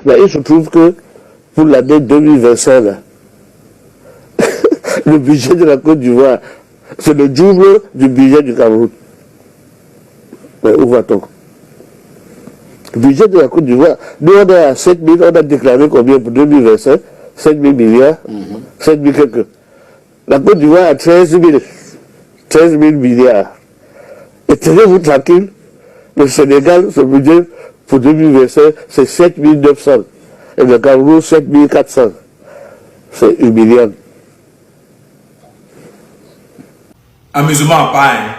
Mais il se trouve que pour l'année 2025, là, le budget de la Côte d'Ivoire, c'est le double du budget du Cameroun. Mais où va-t-on? Le budget de la Côte d'Ivoire, nous on est à 7 000, on a déclaré combien pour 2025? 7 000 milliards, 7 000 quelques. La Côte d'Ivoire a 13 000 milliards. Et tenez-vous tranquille, le Sénégal, son budget pour 2025, c'est 7 900. Et le Cameroun, 7 400. C'est humiliant. Amusement à part, hein.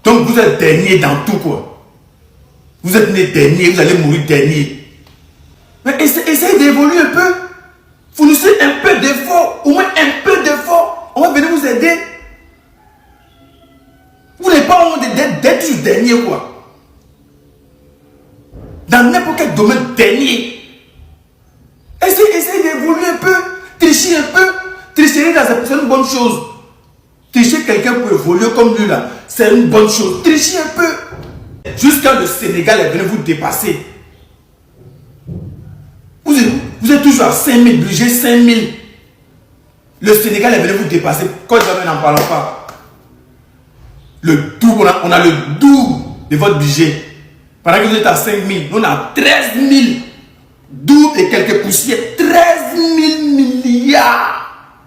Donc vous êtes dernier dans tout, quoi. Vous êtes né dernier, vous allez mourir dernier. Mais essayez d'évoluer un peu. Fournissez un peu d'effort, au moins un peu d'effort. On va venir vous aider. Vous n'avez pas honte d'être toujours dernier, quoi. Dans n'importe quel domaine, dernier. Essayez d'évoluer un peu, tricher un peu. Tricher, c'est une bonne chose. Tricher quelqu'un pour évoluer comme lui là, c'est une bonne chose. Tricher un peu. Jusqu'à le Sénégal est venu vous dépasser. Vous êtes toujours à 5 000, budget 5 000. Le Sénégal est venu vous dépasser. Quand jamais n'en parlons pas. Le double, on a le double de votre budget. Pendant que vous êtes à 5 000, nous on a 13 000. Double et quelques poussières. 13 000 milliards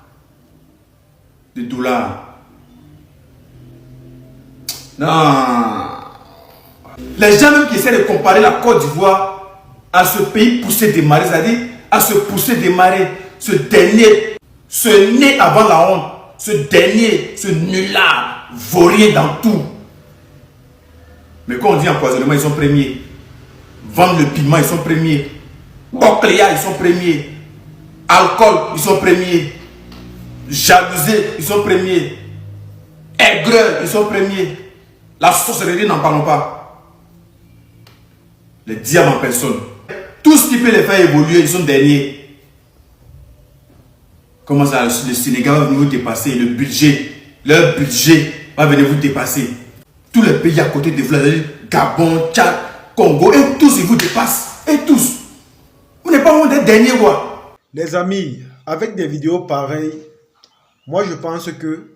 de dollars. Non. Les gens même qui essaient de comparer la Côte d'Ivoire à ce pays poussé démarré, c'est-à-dire à ce poussé démarré, ce dernier, ce né avant la honte, ce dernier, ce nulard, vaurien dans tout. Mais quand on dit empoisonnement, ils sont premiers. Vendre le piment, ils sont premiers. Bocléa, ils sont premiers. Alcool, ils sont premiers. Jalousie, ils sont premiers. Aigreur, ils sont premiers. La sorcellerie, n'en parlons pas. Les diables en personne. Tout ce qui peut les faire évoluer, ils sont derniers. Comment ça, le Sénégal va venir vous dépasser? Le budget, leur budget va venir vous dépasser. Tous les pays à côté de vous, Gabon, Tchad, Congo, et tous ils vous dépassent. Et tous. Vous n'êtes pas loin d'être dernier, quoi. Les amis, avec des vidéos pareilles, moi je pense que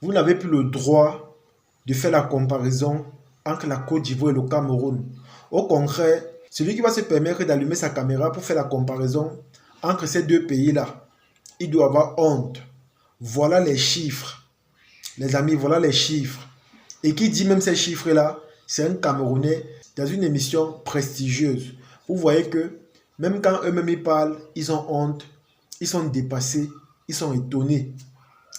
vous n'avez plus le droit de faire la comparaison entre la Côte d'Ivoire et le Cameroun. Au contraire, celui qui va se permettre d'allumer sa caméra pour faire la comparaison entre ces deux pays-là, il doit avoir honte. Voilà les chiffres. Les amis, voilà les chiffres. Et qui dit même ces chiffres-là, c'est un Camerounais dans une émission prestigieuse. Vous voyez que même quand eux-mêmes ils parlent, ils ont honte, ils sont dépassés, ils sont étonnés.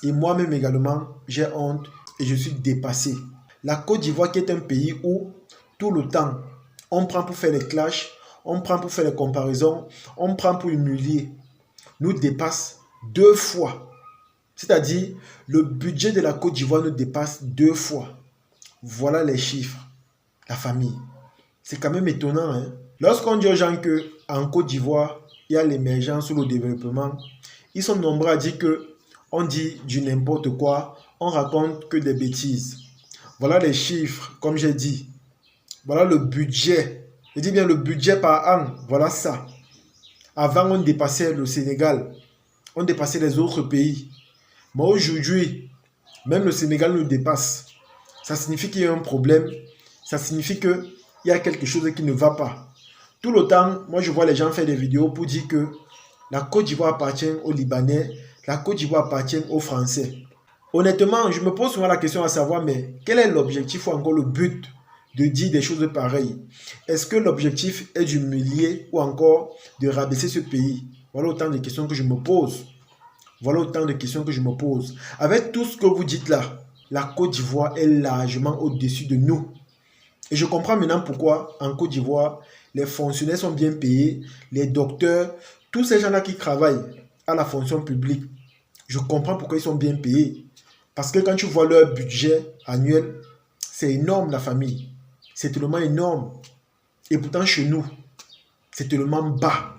Et moi-même également, j'ai honte et je suis dépassé. La Côte d'Ivoire qui est un pays où tout le temps, on prend pour faire les clashs, on prend pour faire les comparaisons, on prend pour humilier, nous dépasse 2 fois. C'est-à-dire, le budget de la Côte d'Ivoire nous dépasse 2 fois. Voilà les chiffres. La famille. C'est quand même étonnant. Hein? Lorsqu'on dit aux gens qu'en Côte d'Ivoire, il y a l'émergence ou le développement, ils sont nombreux à dire que on dit du n'importe quoi, on raconte que des bêtises. Voilà les chiffres, comme j'ai dit. Voilà le budget. Je dis bien le budget par an. Voilà ça. Avant, on dépassait le Sénégal. On dépassait les autres pays. Mais aujourd'hui, même le Sénégal nous dépasse. Ça signifie qu'il y a un problème. Ça signifie qu'il y a quelque chose qui ne va pas. Tout le temps, moi je vois les gens faire des vidéos pour dire que la Côte d'Ivoire appartient aux Libanais, la Côte d'Ivoire appartient aux Français. Honnêtement, je me pose souvent la question à savoir, mais quel est l'objectif ou encore le but de dire des choses pareilles? Est-ce que l'objectif est d'humilier ou encore de rabaisser ce pays? Voilà autant de questions que je me pose. Voilà autant de questions que je me pose. Avec tout ce que vous dites là, la Côte d'Ivoire est largement au-dessus de nous. Et je comprends maintenant pourquoi en Côte d'Ivoire, les fonctionnaires sont bien payés, les docteurs, tous ces gens-là qui travaillent à la fonction publique, je comprends pourquoi ils sont bien payés. Parce que quand tu vois leur budget annuel, c'est énorme la famille. C'est tellement énorme. Et pourtant chez nous, c'est tellement bas.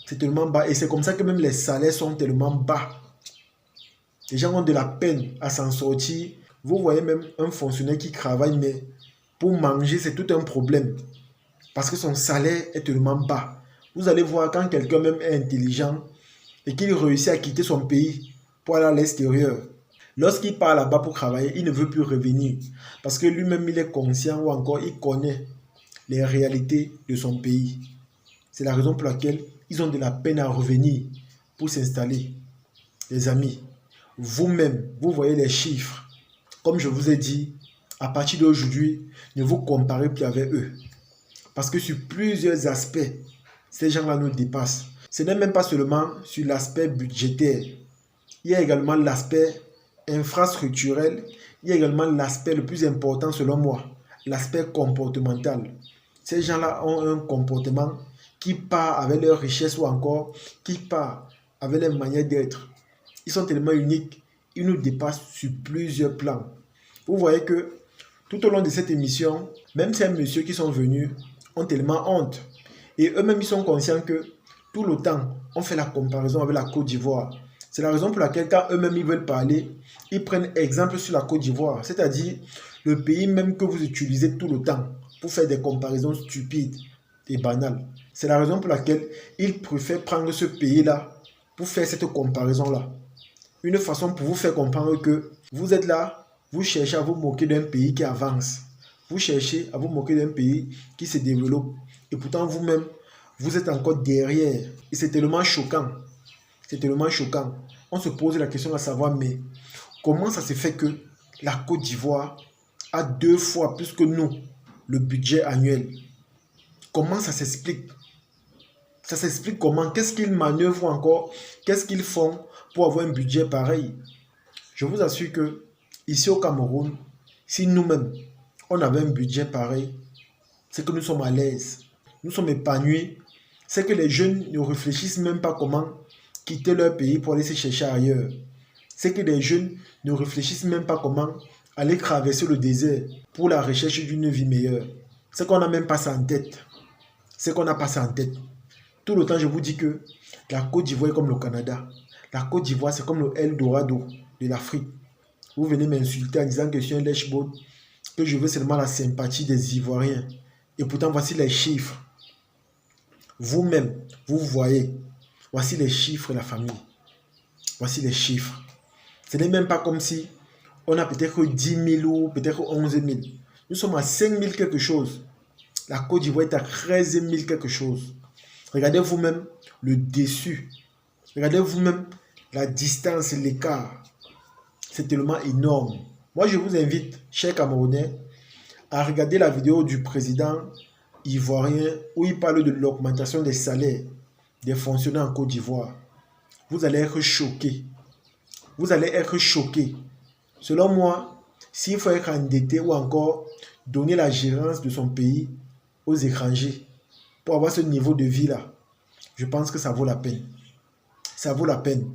C'est tellement bas. Et c'est comme ça que même les salaires sont tellement bas. Les gens ont de la peine à s'en sortir. Vous voyez même un fonctionnaire qui travaille, mais pour manger, c'est tout un problème. Parce que son salaire est tellement bas. Vous allez voir quand quelqu'un même est intelligent et qu'il réussit à quitter son pays pour aller à l'extérieur. Lorsqu'il part là-bas pour travailler, il ne veut plus revenir parce que lui-même il est conscient ou encore il connaît les réalités de son pays. C'est la raison pour laquelle ils ont de la peine à revenir pour s'installer. Les amis, vous-même, vous voyez les chiffres. Comme je vous ai dit, à partir d'aujourd'hui, ne vous comparez plus avec eux. Parce que sur plusieurs aspects, ces gens-là nous dépassent. Ce n'est même pas seulement sur l'aspect budgétaire. Il y a également l'aspect infrastructurel. Il y a également l'aspect le plus important selon moi, l'aspect comportemental. Ces gens-là ont un comportement qui part avec leur richesse ou encore qui part avec leur manière d'être. Ils sont tellement uniques, ils nous dépassent sur plusieurs plans. Vous voyez que tout au long de cette émission, même ces messieurs qui sont venus ont tellement honte. Et eux-mêmes, ils sont conscients que tout le temps, on fait la comparaison avec la Côte d'Ivoire. C'est la raison pour laquelle, quand eux-mêmes ils veulent parler, ils prennent exemple sur la Côte d'Ivoire. C'est-à-dire le pays même que vous utilisez tout le temps pour faire des comparaisons stupides et banales. C'est la raison pour laquelle ils préfèrent prendre ce pays-là pour faire cette comparaison-là. Une façon pour vous faire comprendre que vous êtes là, vous cherchez à vous moquer d'un pays qui avance. Vous cherchez à vous moquer d'un pays qui se développe. Et pourtant, vous-même, vous êtes encore derrière. Et c'est tellement choquant. C'est tellement choquant. On se pose la question à savoir, mais comment ça se fait que la Côte d'Ivoire a 2 fois plus que nous le budget annuel? Comment ça s'explique? Ça s'explique comment? Qu'est-ce qu'ils manœuvrent encore? Qu'est-ce qu'ils font pour avoir un budget pareil? Je vous assure que ici au Cameroun, si nous-mêmes, on avait un budget pareil, c'est que nous sommes à l'aise. Nous sommes épanouis. C'est que les jeunes ne réfléchissent même pas comment quitter leur pays pour aller se chercher ailleurs. C'est que les jeunes ne réfléchissent même pas comment aller traverser le désert pour la recherche d'une vie meilleure. C'est qu'on n'a même pas ça en tête. C'est qu'on n'a pas ça en tête. Tout le temps, je vous dis que la Côte d'Ivoire est comme le Canada. La Côte d'Ivoire, c'est comme le Eldorado de l'Afrique. Vous venez m'insulter en disant que je suis un lèche-botte, que je veux seulement la sympathie des Ivoiriens. Et pourtant, voici les chiffres. Vous-même, vous voyez. Voici les chiffres de la famille. Voici les chiffres. Ce n'est même pas comme si on a peut-être 10 000 ou peut-être 11 000. Nous sommes à 5 000 quelque chose. La Côte d'Ivoire est à 13 000 quelque chose. Regardez vous-même le dessus. Regardez vous-même la distance, l'écart. C'est tellement énorme. Moi, je vous invite, chers Camerounais, à regarder la vidéo du président ivoirien où il parle de l'augmentation des salaires des fonctionnaires en Côte d'Ivoire. Vous allez être choqués. Vous allez être choqués. Selon moi, s'il faut être endetté ou encore donner la gérance de son pays aux étrangers pour avoir ce niveau de vie-là, je pense que ça vaut la peine. Ça vaut la peine.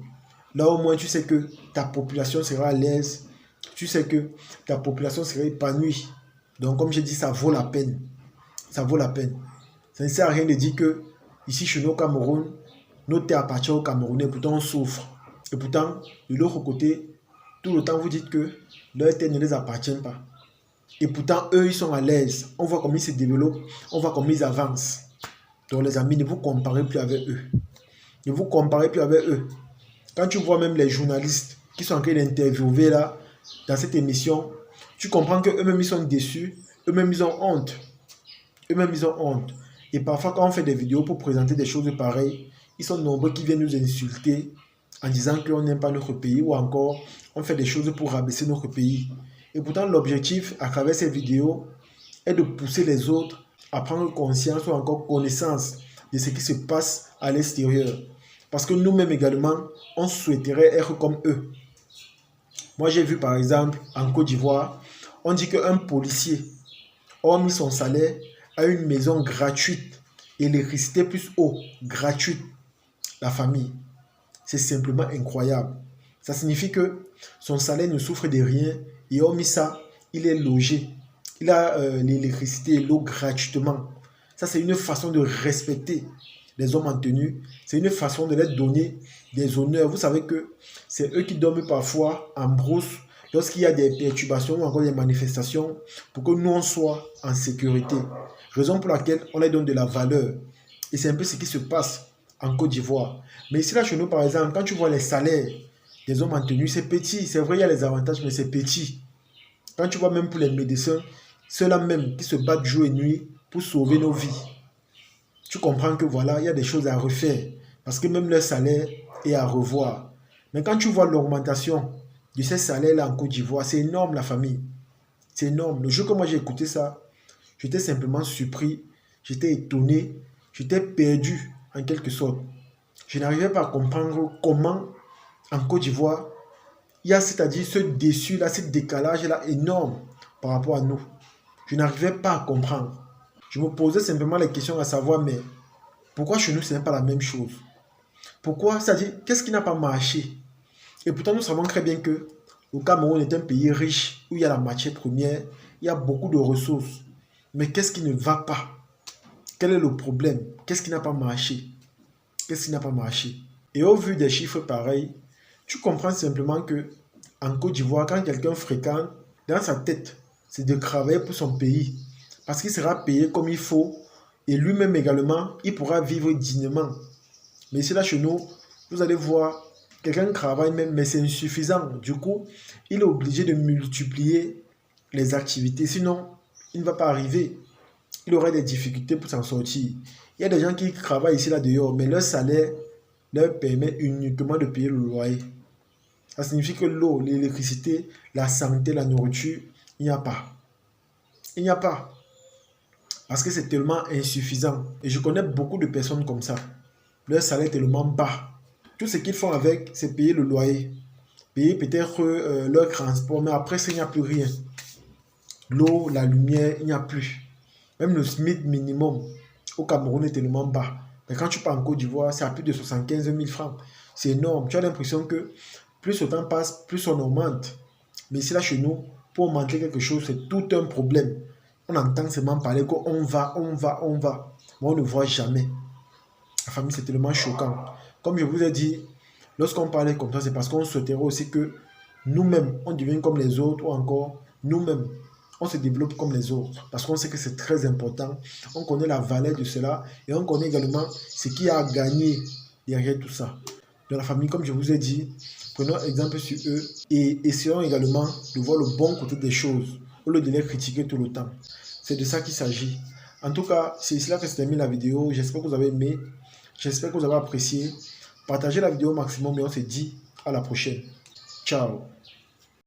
Là, au moins, tu sais que ta population sera à l'aise. Tu sais que ta population sera épanouie. Donc, comme je dis, ça vaut la peine. Ça vaut la peine. Ça ne sert à rien de dire que ici, chez nous au Cameroun, nos terres appartiennent aux Camerounais. Pourtant, on souffre. Et pourtant, de l'autre côté, tout le temps, vous dites que leurs terres ne les appartiennent pas. Et pourtant, eux, ils sont à l'aise. On voit comment ils se développent. On voit comment ils avancent. Donc, les amis, ne vous comparez plus avec eux. Ne vous comparez plus avec eux. Quand tu vois même les journalistes qui sont en train d'interviewer là, dans cette émission, tu comprends qu'eux-mêmes, ils sont déçus. Eux-mêmes, ils ont honte. Eux-mêmes, ils ont honte. Et parfois, quand on fait des vidéos pour présenter des choses pareilles, ils sont nombreux qui viennent nous insulter en disant qu'on n'aime pas notre pays ou encore on fait des choses pour rabaisser notre pays. Et pourtant, l'objectif à travers ces vidéos est de pousser les autres à prendre conscience ou encore connaissance de ce qui se passe à l'extérieur. Parce que nous-mêmes également, on souhaiterait être comme eux. Moi, j'ai vu par exemple en Côte d'Ivoire, on dit qu'un policier, hormis son salaire, a une maison gratuite, électricité plus eau gratuite, la famille. C'est simplement incroyable. Ça signifie que son salaire ne souffre de rien et hormis ça, il est logé. Il a l'électricité et l'eau gratuitement. Ça, c'est une façon de respecter les hommes en tenue. C'est une façon de leur donner des honneurs. Vous savez que c'est eux qui dorment parfois en brousse lorsqu'il y a des perturbations ou encore des manifestations pour que nous, on soit en sécurité. Raison pour laquelle on leur donne de la valeur. Et c'est un peu ce qui se passe en Côte d'Ivoire. Mais ici, là, chez nous, par exemple, quand tu vois les salaires des hommes en tenue, c'est petit. C'est vrai, il y a les avantages, mais c'est petit. Quand tu vois même pour les médecins, ceux-là même qui se battent jour et nuit pour sauver nos vies, tu comprends que voilà, il y a des choses à refaire. Parce que même leur salaire est à revoir. Mais quand tu vois l'augmentation de ces salaires-là en Côte d'Ivoire, c'est énorme la famille. C'est énorme. Le jour que moi j'ai écouté ça, j'étais simplement surpris, j'étais étonné, j'étais perdu en quelque sorte. Je n'arrivais pas à comprendre comment en Côte d'Ivoire, il y a c'est-à-dire ce déçu-là, ce décalage-là énorme par rapport à nous. Je n'arrivais pas à comprendre. Je me posais simplement les questions à savoir, mais pourquoi chez nous, ce n'est pas la même chose? Pourquoi? C'est-à-dire, qu'est-ce qui n'a pas marché? Et pourtant, nous savons très bien que le Cameroun est un pays riche, où il y a la matière première, il y a beaucoup de ressources. Mais qu'est-ce qui ne va pas? Quel est le problème? Qu'est-ce qui n'a pas marché? Qu'est-ce qui n'a pas marché? Et au vu des chiffres pareils, tu comprends simplement que en Côte d'Ivoire, quand quelqu'un fréquente, dans sa tête, c'est de travailler pour son pays. Parce qu'il sera payé comme il faut. Et lui-même également, il pourra vivre dignement. Mais ici, là, chez nous, vous allez voir, quelqu'un travaille même, mais c'est insuffisant. Du coup, il est obligé de multiplier les activités. Sinon, il ne va pas arriver. Il aura des difficultés pour s'en sortir. Il y a des gens qui travaillent ici, là, dehors, mais leur salaire leur permet uniquement de payer le loyer. Ça signifie que l'eau, l'électricité, la santé, la nourriture, il n'y a pas. Il n'y a pas. Parce que c'est tellement insuffisant. Et je connais beaucoup de personnes comme ça. Leur salaire est tellement bas. Tout ce qu'ils font avec, c'est payer le loyer. Payer peut-être leur transport, mais après ça, il n'y a plus rien. L'eau, la lumière, il n'y a plus. Même le SMIC minimum au Cameroun est tellement bas. Mais quand tu pars en Côte d'Ivoire, c'est à plus de 75 000 francs. C'est énorme. Tu as l'impression que plus le temps passe, plus on augmente. Mais ici, là, chez nous, pour augmenter quelque chose, c'est tout un problème. On entend seulement parler qu'on va. Mais on ne voit jamais. La famille, c'est tellement choquant. Comme je vous ai dit, lorsqu'on parlait comme ça, c'est parce qu'on souhaiterait aussi que nous-mêmes, on devienne comme les autres, ou encore, nous-mêmes, on se développe comme les autres. Parce qu'on sait que c'est très important. On connaît la valeur de cela et on connaît également ce qui a gagné derrière tout ça. Dans la famille, comme je vous ai dit, prenons exemple sur eux et essayons également de voir le bon côté des choses au lieu de les critiquer tout le temps. C'est de ça qu'il s'agit. En tout cas, c'est cela que se termine la vidéo. J'espère que vous avez aimé. J'espère que vous avez apprécié. Partagez la vidéo au maximum et on se dit à la prochaine. Ciao.